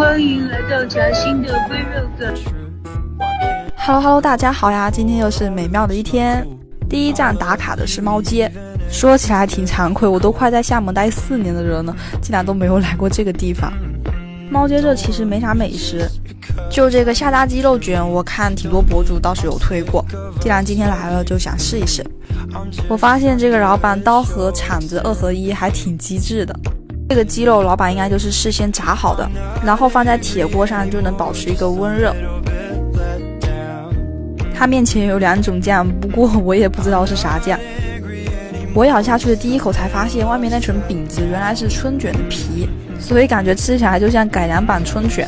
欢迎来到夹心的微热感。Hello， 大家好呀！今天又是美妙的一天。第一站打卡的是猫街，说起来挺惭愧，我都快在厦门待4年的人了，竟然都没有来过这个地方。猫街这其实没啥美食，就这个下搭鸡肉卷，我看挺多博主倒是有推过，既然今天来了，就想试一试。我发现这个老板刀和铲子2合1，还挺机智的。这个鸡肉老板应该就是事先炸好的，然后放在铁锅上就能保持一个温热。他面前有2种酱，不过我也不知道是啥酱。我咬下去的第一口才发现，外面那层饼子原来是春卷的皮，所以感觉吃起来就像改良版春卷，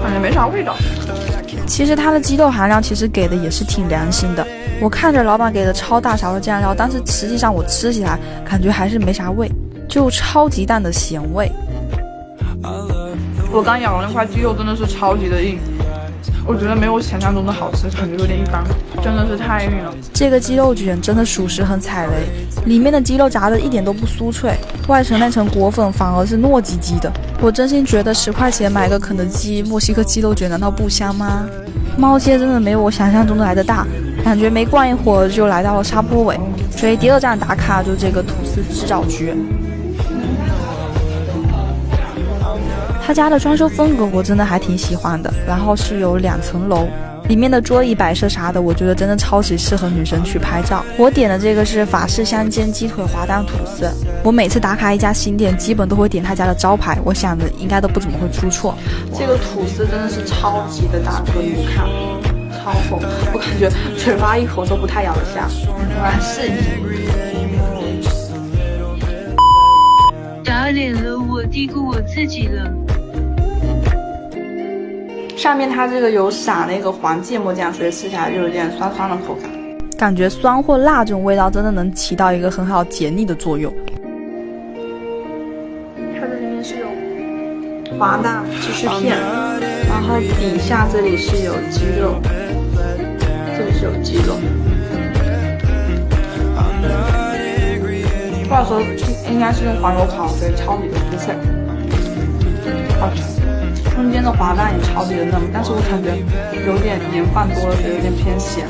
感觉没啥味道。其实它的鸡肉含量其实给的也是挺良心的。我看着老板给的超大勺的酱料，但是实际上我吃起来感觉还是没啥味，就超级淡的咸味。我刚咬的那块鸡肉真的是超级的硬，我觉得没有想象中的好吃，感觉有点一般，真的是太硬了。这个鸡肉卷真的属实很踩雷，里面的鸡肉炸的一点都不酥脆，外层那层裹粉反而是糯叽叽的。我真心觉得10块钱买个肯德基墨西哥鸡肉卷难道不香吗？猫街真的没有我想象中的来的大，感觉没逛一会儿就来到了沙坡尾，所以第2站打卡就这个吐司制造局。他家的装修风格我真的还挺喜欢的，然后是有2层楼，里面的桌椅摆设啥的，我觉得真的超级适合女生去拍照。我点的这个是法式香煎鸡腿滑蛋吐司，我每次打卡一家新店，基本都会点他家的招牌，我想着应该都不怎么会出错。这个吐司真的是超级的大颗，你看，超厚，我感觉嘴巴一口都不太咬得下。我来试一下。打脸了我，低估我自己了。上面它这个有撒那个黄芥末酱，所以吃起来就有点酸酸的口感，感觉酸或辣这种味道真的能起到一个很好解腻的作用。它这里面是有滑蛋鸡翅片，然后底下这里是有鸡肉，这里是有鸡肉，到时候应该是用黄油烤，所以超级的酥脆，好吃。中间的滑蛋也超级的嫩，但是我感觉有点盐放多了，所以有点偏咸。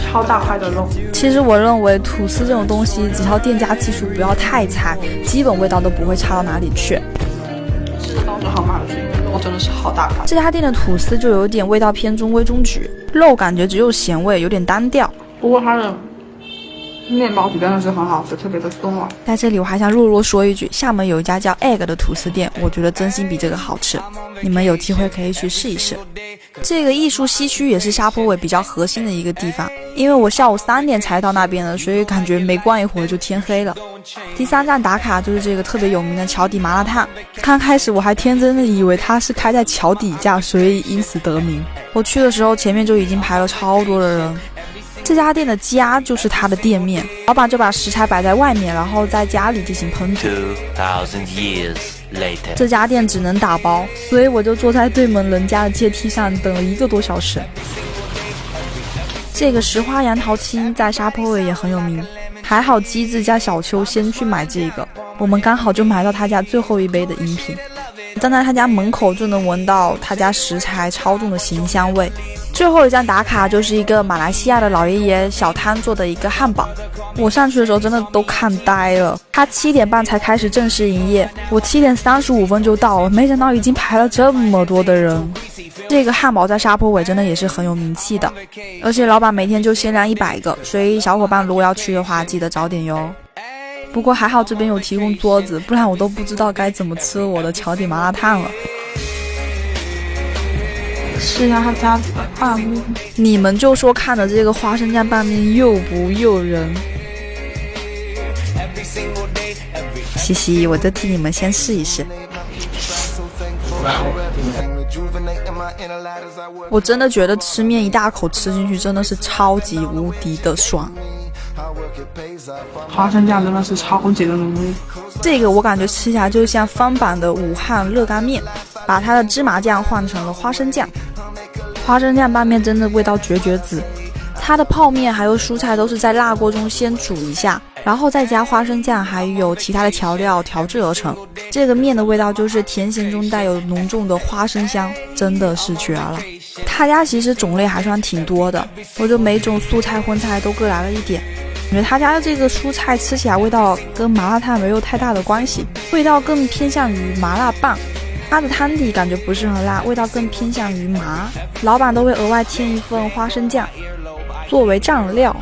超大块的肉。其实我认为吐司这种东西，只要店家技术不要太差，基本味道都不会差到哪里去。这个倒是好买的，是因为肉真的是好大块。这家店的吐司就有点味道偏中规中矩，肉感觉只有咸味，有点单调。不过它的面包皮真的是很好吃，特别的松软。在这里我还想弱弱说一句，厦门有一家叫 Egg 的吐司店，我觉得真心比这个好吃，你们有机会可以去试一试。这个艺术西区也是沙坡尾比较核心的一个地方，因为我下午3点才到那边的，所以感觉没逛一会儿就天黑了。第3站打卡就是这个特别有名的桥底麻辣烫，刚开始我还天真的以为它是开在桥底下，所以因此得名。我去的时候前面就已经排了超多的人。这家店的家就是它的店面，老板就把食材摆在外面，然后在家里进行烹煮。这家店只能打包，所以我就坐在对门人家的阶梯上等了1个多小时。这个石花杨桃青在沙坡尾也很有名，还好机智加小秋先去买这个，我们刚好就买到他家最后一杯的饮品。站在他家门口就能闻到他家食材超重的咸香味。最后一站打卡就是一个马来西亚的老爷爷小摊做的一个汉堡，我上去的时候真的都看呆了。他7点半才开始正式营业，我7点35分就到了，没想到已经排了这么多的人。这个汉堡在沙坡尾真的也是很有名气的，而且老板每天就限量100个，所以小伙伴如果要去的话记得早点哟。不过还好这边有提供桌子，不然我都不知道该怎么吃我的桥底麻辣烫了。试一下他家的拌面，你们就说看着这个花生酱拌面诱不诱人？嘻嘻，我就替你们先试一试。我真的觉得吃面一大口吃进去真的是超级无敌的爽。花生酱真的是超级的浓郁，这个我感觉吃起来就像翻版的武汉热干面，把它的芝麻酱换成了花生酱。花生酱拌面真的味道绝子，它的泡面还有蔬菜都是在辣锅中先煮一下，然后再加花生酱还有其他的调料调制而成。这个面的味道就是甜咸中带有浓重的花生香，真的是绝了。他家其实种类还算挺多的，我就每种素菜荤菜都各来了一点。我觉得他家的这个蔬菜吃起来味道跟麻辣烫没有太大的关系，味道更偏向于麻辣拌。它的汤底感觉不是很辣，味道更偏向于麻。老板都会额外添一份花生酱作为酱料，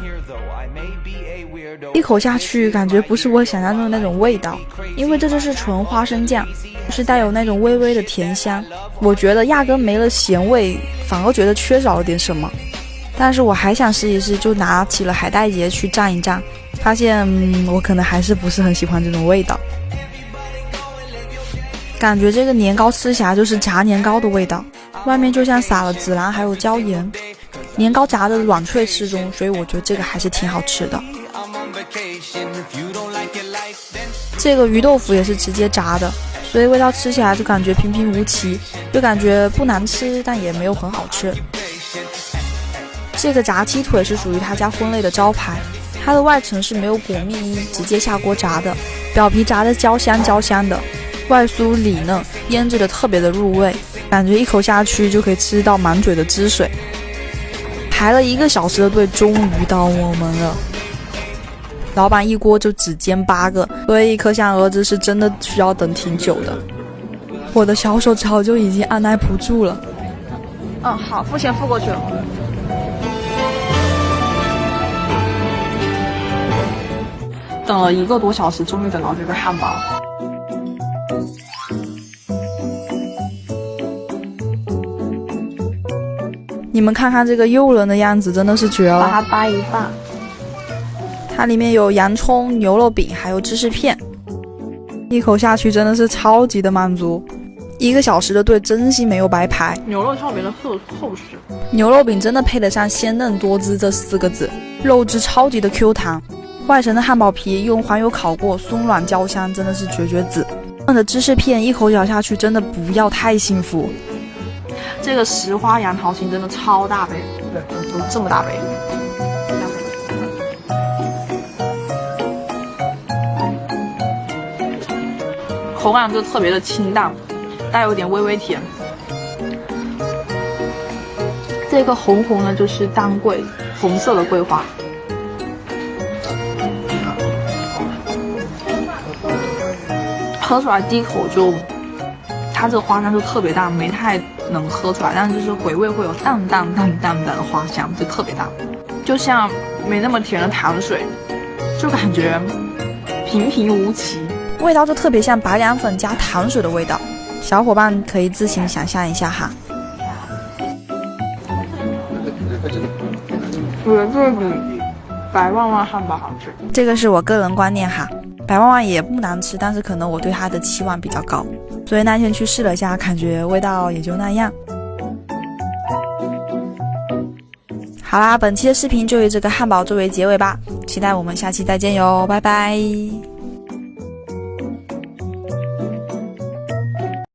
一口下去感觉不是我想象中的那种味道，因为这就是纯花生酱，是带有那种微微的甜香，我觉得压根没了咸味，反而觉得缺少了点什么。但是我还想试一试，就拿起了海带结去蘸一蘸，发现我可能还是不是很喜欢这种味道。感觉这个年糕吃起来就是炸年糕的味道，外面就像撒了孜然还有椒盐，年糕炸的软脆适中，所以我觉得这个还是挺好吃的。这个鱼豆腐也是直接炸的，所以味道吃起来就感觉平平无奇，就感觉不难吃，但也没有很好吃。这个炸鸡腿是属于他家荤类的招牌，它的外层是没有裹面衣，直接下锅炸的，表皮炸的焦香焦香的，外酥里嫩，腌制的特别的入味，感觉一口下去就可以吃到满嘴的汁水。排了1个小时的队，终于到我们了。老板一锅就只煎8个，所以可想而知是真的需要等挺久的。我的小手早就已经按耐不住了。好，付钱付过去了。等了1个多小时，终于等到这个汉堡。你们看看这个诱人的样子，真的是绝了。把它掰一半。它里面有洋葱、牛肉饼还有芝士片，一口下去真的是超级的满足。1个小时的队真心没有白排。牛肉特别的厚实，牛肉饼真的配得上鲜嫩多汁这4个字，肉质超级的 Q 弹，外层的汉堡皮用黄油烤过，松软焦香，真的是绝子。嫩的芝士片一口咬下去真的不要太幸福。这个石花杨桃心真的超大杯，对，都这么大杯。口感就特别的清淡，带有点微微甜。这个红呢就是当归，红色的桂花。喝出来第一口就，它这个花香就特别大，没太能喝出来，但是就是回味会有淡淡的花香，就特别大，就像没那么甜的糖水，就感觉平平无奇。味道就特别像白凉粉加糖水的味道，小伙伴可以自行想象一下哈。我觉得这个比白旺旺汉堡好吃。这个是我个人观念哈，白旺旺也不难吃，但是可能我对它的期望比较高，所以那天去试了一下，感觉味道也就那样。好啦，本期的视频就以这个汉堡作为结尾吧，期待我们下期再见哟，拜拜。